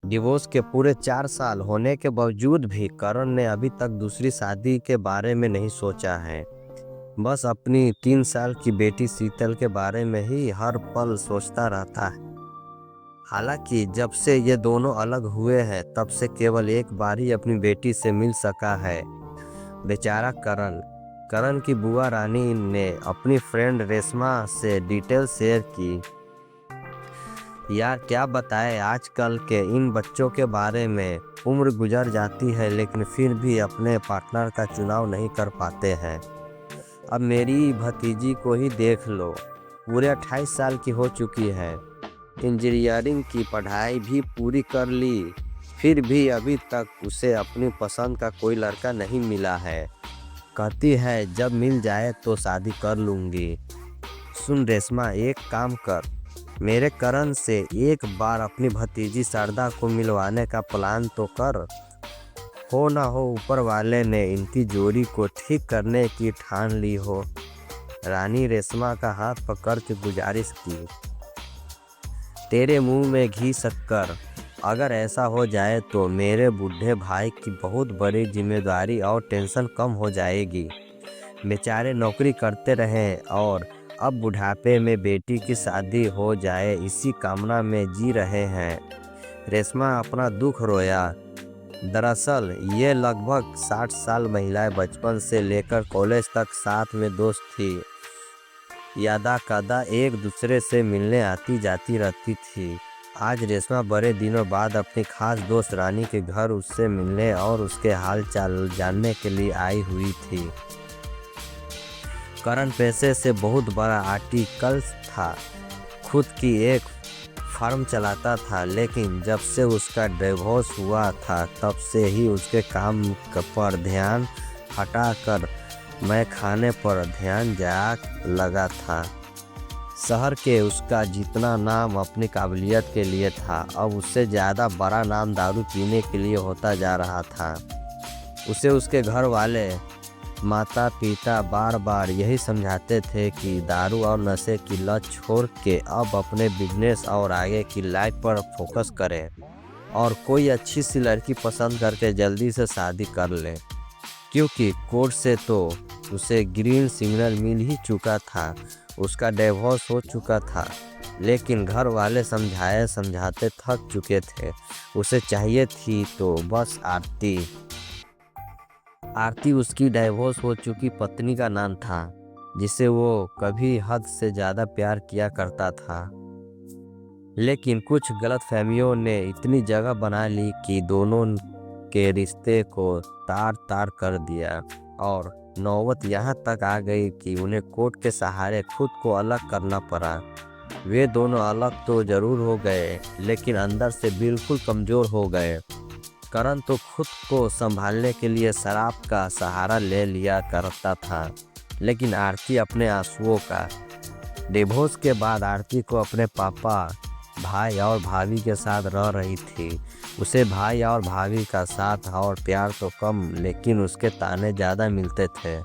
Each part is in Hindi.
डिवोर्स के पूरे 4 साल होने के बावजूद भी करण ने अभी तक दूसरी शादी के बारे में नहीं सोचा है। बस अपनी 3 साल की बेटी शीतल के बारे में ही हर पल सोचता रहता है। हालांकि जब से ये दोनों अलग हुए हैं तब से केवल एक बार ही अपनी बेटी से मिल सका है। बेचारा करण। करण की बुआ रानी ने अपनी फ्रेंड रेशमा से डिटेल शेयर की। यार क्या बताए आजकल के इन बच्चों के बारे में। उम्र गुजर जाती है लेकिन फिर भी अपने पार्टनर का चुनाव नहीं कर पाते हैं। अब मेरी भतीजी को ही देख लो, पूरे 28 साल की हो चुकी है। इंजीनियरिंग की पढ़ाई भी पूरी कर ली, फिर भी अभी तक उसे अपनी पसंद का कोई लड़का नहीं मिला है। कहती है जब मिल जाए तो शादी कर लूँगी। सुन रेशमा, एक काम कर, मेरे करण से एक बार अपनी भतीजी शारदा को मिलवाने का प्लान तो कर। हो ना हो ऊपर वाले ने इनकी जोड़ी को ठीक करने की ठान ली हो। रानी रेशमा का हाथ पकड़ के गुजारिश की। तेरे मुंह में घी शक्कर। अगर ऐसा हो जाए तो मेरे बूढ़े भाई की बहुत बड़ी जिम्मेदारी और टेंशन कम हो जाएगी। बेचारे नौकरी करते रहे और अब बुढ़ापे में बेटी की शादी हो जाए इसी कामना में जी रहे हैं। रेशमा अपना दुख रोया। दरअसल ये लगभग 60 साल महिलाएं बचपन से लेकर कॉलेज तक साथ में दोस्त थी। यादा कदा एक दूसरे से मिलने आती जाती रहती थी। आज रेशमा बड़े दिनों बाद अपनी खास दोस्त रानी के घर उससे मिलने और उसके हाल चाल जानने के लिए आई हुई थी। करण पेशे से बहुत बड़ा आर्टिकल्स था, खुद की एक फर्म चलाता था, लेकिन जब से उसका डिवोर्स हुआ था तब से ही उसके काम पर ध्यान हटाकर मैं खाने पर ध्यान जा लगा था। शहर के उसका जितना नाम अपनी काबिलियत के लिए था, अब उससे ज़्यादा बड़ा नाम दारू पीने के लिए होता जा रहा था। उसे उसके घर वाले माता पिता बार बार यही समझाते थे कि दारू और नशे की लत छोड़ के अब अपने बिजनेस और आगे की लाइफ पर फोकस करें और कोई अच्छी सी लड़की पसंद करके जल्दी से शादी कर ले, क्योंकि कोर्ट से तो उसे ग्रीन सिग्नल मिल ही चुका था, उसका डिवोर्स हो चुका था। लेकिन घर वाले समझाए समझाते थक चुके थे। उसे चाहिए थी तो बस आरती। आरती उसकी डिवोर्स हो चुकी पत्नी का नाम था, जिसे वो कभी हद से ज़्यादा प्यार किया करता था। लेकिन कुछ गलतफहमियों ने इतनी जगह बना ली कि दोनों के रिश्ते को तार तार कर दिया और नौबत यहाँ तक आ गई कि उन्हें कोर्ट के सहारे खुद को अलग करना पड़ा। वे दोनों अलग तो जरूर हो गए लेकिन अंदर से बिल्कुल कमज़ोर हो गए। करण तो खुद को संभालने के लिए शराब का सहारा ले लिया करता था, लेकिन आरती अपने आंसुओं का। डिवोर्स के बाद आरती को अपने पापा, भाई और भाभी के साथ रह रही थी। उसे भाई और भाभी का साथ और प्यार तो कम लेकिन उसके ताने ज़्यादा मिलते थे।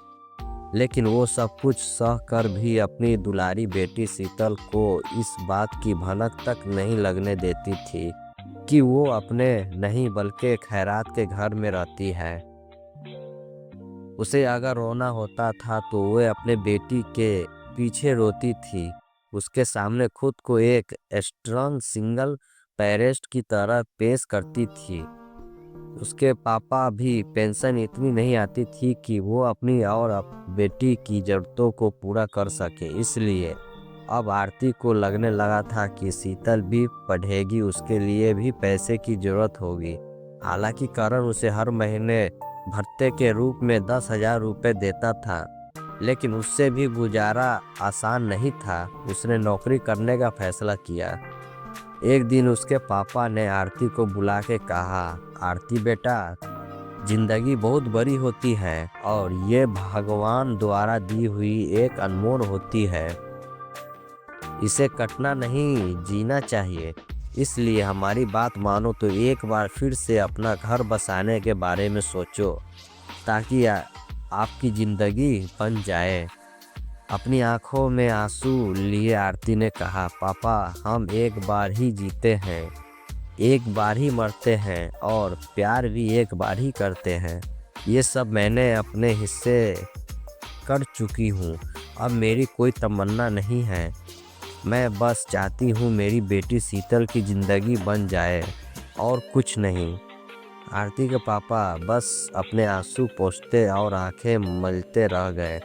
लेकिन वो सब कुछ सह कर भी अपनी दुलारी बेटी शीतल को इस बात की भनक तक नहीं लगने देती थी कि वो अपने नहीं बल्कि खैरात के घर में रहती है। उसे अगर रोना होता था तो वह अपने बेटी के पीछे रोती थी। उसके सामने खुद को एक स्ट्रॉन्ग सिंगल पेरेंट की तरह पेश करती थी। उसके पापा भी पेंशन इतनी नहीं आती थी कि वो अपनी और बेटी की ज़रूरतों को पूरा कर सके, इसलिए अब आरती को लगने लगा था कि शीतल भी पढ़ेगी, उसके लिए भी पैसे की ज़रूरत होगी। हालांकि करण उसे हर महीने भत्ते के रूप में 10,000 रुपये देता था, लेकिन उससे भी गुजारा आसान नहीं था। उसने नौकरी करने का फैसला किया। एक दिन उसके पापा ने आरती को बुला के कहा, आरती बेटा, जिंदगी बहुत बड़ी होती है और ये भगवान द्वारा दी हुई एक अनमोल होती है। इसे कटना नहीं, जीना चाहिए। इसलिए हमारी बात मानो तो एक बार फिर से अपना घर बसाने के बारे में सोचो, ताकि आपकी ज़िंदगी बन जाए। अपनी आंखों में आंसू लिए आरती ने कहा, पापा हम एक बार ही जीते हैं, एक बार ही मरते हैं और प्यार भी एक बार ही करते हैं। ये सब मैंने अपने हिस्से कर चुकी हूँ। अब मेरी कोई तमन्ना नहीं है। मैं बस चाहती हूँ मेरी बेटी शीतल की ज़िंदगी बन जाए और कुछ नहीं। आरती के पापा बस अपने आंसू पोंछते और आंखें मलते रह गए।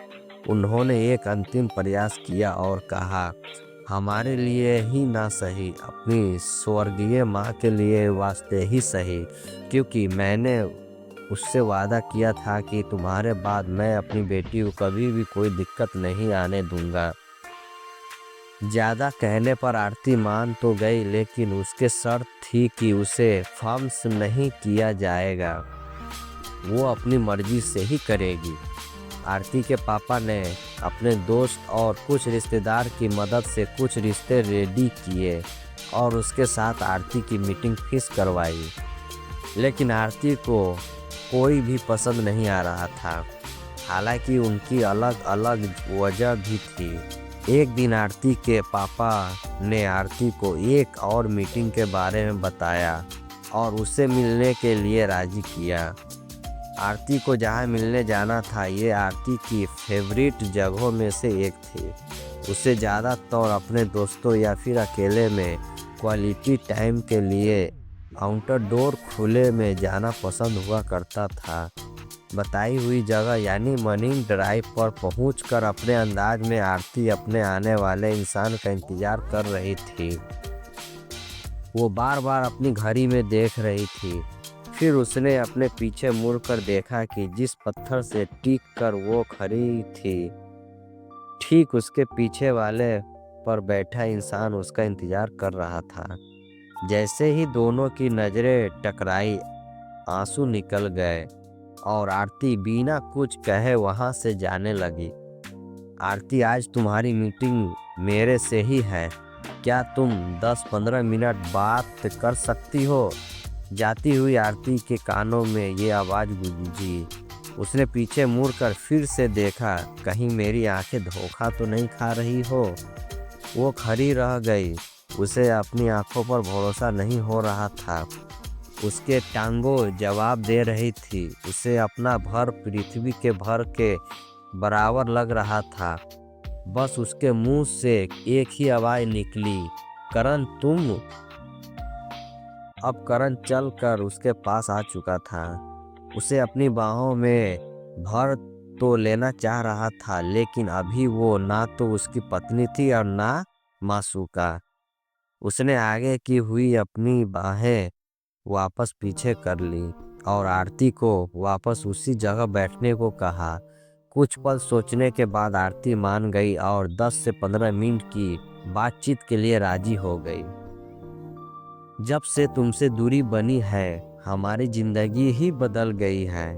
उन्होंने एक अंतिम प्रयास किया और कहा, हमारे लिए ही ना सही, अपनी स्वर्गीय माँ के लिए वास्ते ही सही, क्योंकि मैंने उससे वादा किया था कि तुम्हारे बाद मैं अपनी बेटी को कभी भी कोई दिक्कत नहीं आने दूंगा। ज़्यादा कहने पर आरती मान तो गई, लेकिन उसके शर्त थी कि उसे फॉर्म्स नहीं किया जाएगा। वो अपनी मर्जी से ही करेगी। आरती के पापा ने अपने दोस्त और कुछ रिश्तेदार की मदद से कुछ रिश्ते रेडी किए और उसके साथ आरती की मीटिंग फिक्स करवाई। लेकिन आरती को कोई भी पसंद नहीं आ रहा था, हालांकि उनकी अलग अलग वजह भी थी। एक दिन आरती के पापा ने आरती को एक और मीटिंग के बारे में बताया और उसे मिलने के लिए राजी किया। आरती को जहाँ मिलने जाना था, ये आरती की फेवरेट जगहों में से एक थी। उसे ज़्यादातर अपने दोस्तों या फिर अकेले में क्वालिटी टाइम के लिए आउटडोर खुले में जाना पसंद हुआ करता था। बताई हुई जगह यानी मरीन ड्राइव पर पहुंचकर अपने अंदाज में आरती अपने आने वाले इंसान का इंतजार कर रही थी। वो बार बार अपनी घड़ी में देख रही थी। फिर उसने अपने पीछे मुड़कर देखा कि जिस पत्थर से टिक कर वो खड़ी थी, ठीक उसके पीछे वाले पर बैठा इंसान उसका इंतजार कर रहा था। जैसे ही दोनों की नजरें टकराई, आंसू निकल गए और आरती बिना कुछ कहे वहां से जाने लगी। आरती, आज तुम्हारी मीटिंग मेरे से ही है, क्या तुम 10-15 मिनट बात कर सकती हो? जाती हुई आरती के कानों में ये आवाज़ गूंजी। उसने पीछे मुड़कर फिर से देखा, कहीं मेरी आंखें धोखा तो नहीं खा रही हो। वो खड़ी रह गई। उसे अपनी आंखों पर भरोसा नहीं हो रहा था। उसके टांगों जवाब दे रही थी। उसे अपना भर पृथ्वी के भर के बराबर लग रहा था। बस उसके मुंह से एक ही आवाज़ निकली, करण तुम। अब करण चलकर उसके पास आ चुका था। उसे अपनी बाहों में भर तो लेना चाह रहा था, लेकिन अभी वो ना तो उसकी पत्नी थी और ना मासूका। उसने आगे की हुई अपनी बाहें वापस पीछे कर ली और आरती को वापस उसी जगह बैठने को कहा। कुछ पल सोचने के बाद आरती मान गई और 10 से 15 मिनट की बातचीत के लिए राजी हो गई। जब से तुमसे दूरी बनी है, हमारी जिंदगी ही बदल गई है।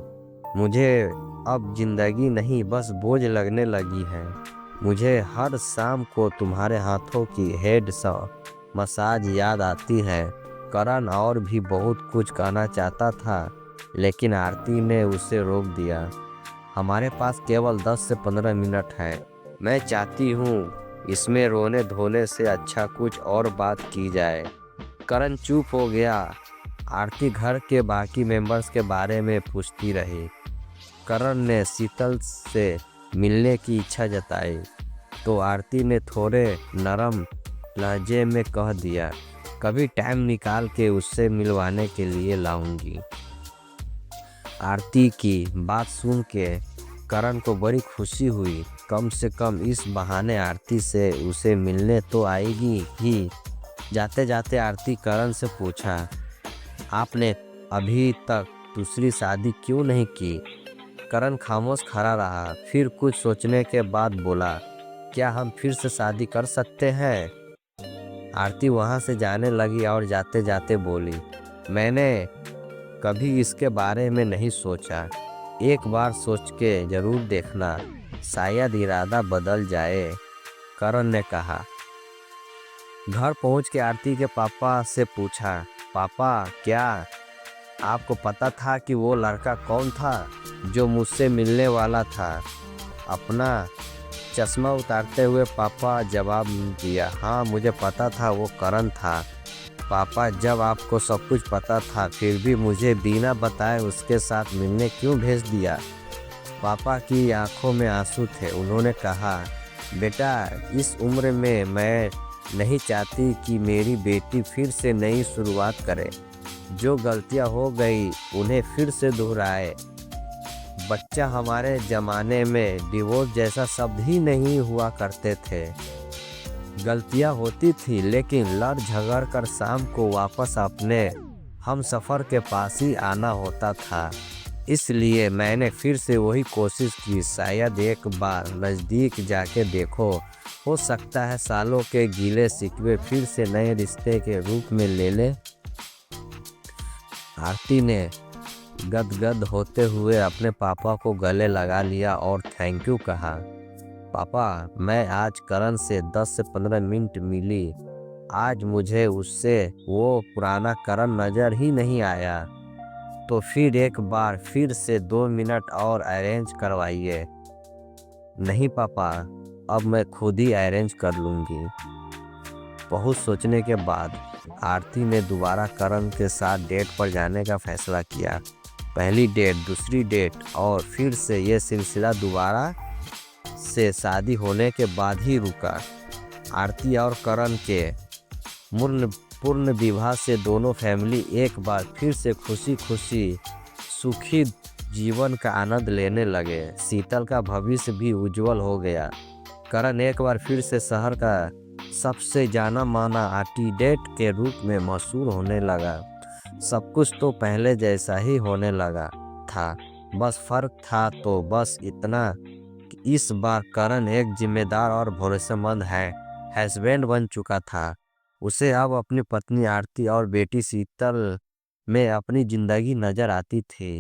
मुझे अब जिंदगी नहीं बस बोझ लगने लगी है। मुझे हर शाम को तुम्हारे हाथों की हेड मसाज याद आती है। करण और भी बहुत कुछ कहना चाहता था, लेकिन आरती ने उसे रोक दिया। हमारे पास केवल 10 से 15 मिनट है। मैं चाहती हूँ इसमें रोने धोने से अच्छा कुछ और बात की जाए। करण चुप हो गया। आरती घर के बाकी मेंबर्स के बारे में पूछती रही। करण ने शीतल से मिलने की इच्छा जताई तो आरती ने थोड़े नरम लहजे में कह दिया, कभी टाइम निकाल के उससे मिलवाने के लिए लाऊंगी। आरती की बात सुन के करण को बड़ी खुशी हुई। कम से कम इस बहाने आरती से उसे मिलने तो आएगी ही। जाते जाते आरती करण से पूछा, आपने अभी तक दूसरी शादी क्यों नहीं की? करण खामोश खड़ा रहा। फिर कुछ सोचने के बाद बोला, क्या हम फिर से शादी कर सकते हैं? आरती वहाँ से जाने लगी और जाते जाते बोली, मैंने कभी इसके बारे में नहीं सोचा। एक बार सोच के जरूर देखना, शायद इरादा बदल जाए, करण ने कहा। घर पहुंच के आरती के पापा से पूछा, पापा क्या आपको पता था कि वो लड़का कौन था जो मुझसे मिलने वाला था? अपना चश्मा उतारते हुए पापा जवाब दिया, हाँ मुझे पता था वो करण था। पापा, जब आपको सब कुछ पता था फिर भी मुझे बिना बताए उसके साथ मिलने क्यों भेज दिया? पापा की आंखों में आंसू थे। उन्होंने कहा, बेटा, इस उम्र में मैं नहीं चाहती कि मेरी बेटी फिर से नई शुरुआत करे। जो गलतियां हो गई उन्हें फिर से दोहराए। बच्चा हमारे ज़माने में डिवोर्स जैसा शब्द ही नहीं हुआ करते थे। गलतियां होती थी लेकिन लड़ झगड़ कर शाम को वापस अपने हम सफ़र के पास ही आना होता था। इसलिए मैंने फिर से वही कोशिश की, शायद एक बार नज़दीक जाके देखो, हो सकता है सालों के गीले शिकवे फिर से नए रिश्ते के रूप में ले ले। आरती ने गदगद होते हुए अपने पापा को गले लगा लिया और थैंक यू कहा। पापा, मैं आज करण से 10 से 15 मिनट मिली। आज मुझे उससे वो पुराना करण नज़र ही नहीं आया। तो फिर एक बार फिर से 2 मिनट और अरेंज करवाइए। नहीं पापा, अब मैं खुद ही अरेंज कर लूँगी। बहुत सोचने के बाद आरती ने दोबारा करण के साथ डेट पर जाने का फैसला किया। पहली डेट, दूसरी डेट और फिर से ये सिलसिला दोबारा से शादी होने के बाद ही रुका। आरती और करण के पूर्ण विवाह से दोनों फैमिली एक बार फिर से खुशी खुशी सुखी जीवन का आनंद लेने लगे। शीतल का भविष्य भी उज्जवल हो गया। करण एक बार फिर से शहर का सबसे जाना माना आर्टिस्ट के रूप में मशहूर होने लगा। सब कुछ तो पहले जैसा ही होने लगा था। बस फर्क था तो बस इतना कि इस बार करण एक जिम्मेदार और भरोसेमंद हस्बैंड बन चुका था। उसे अब अपनी पत्नी आरती और बेटी शीतल में अपनी जिंदगी नजर आती थी।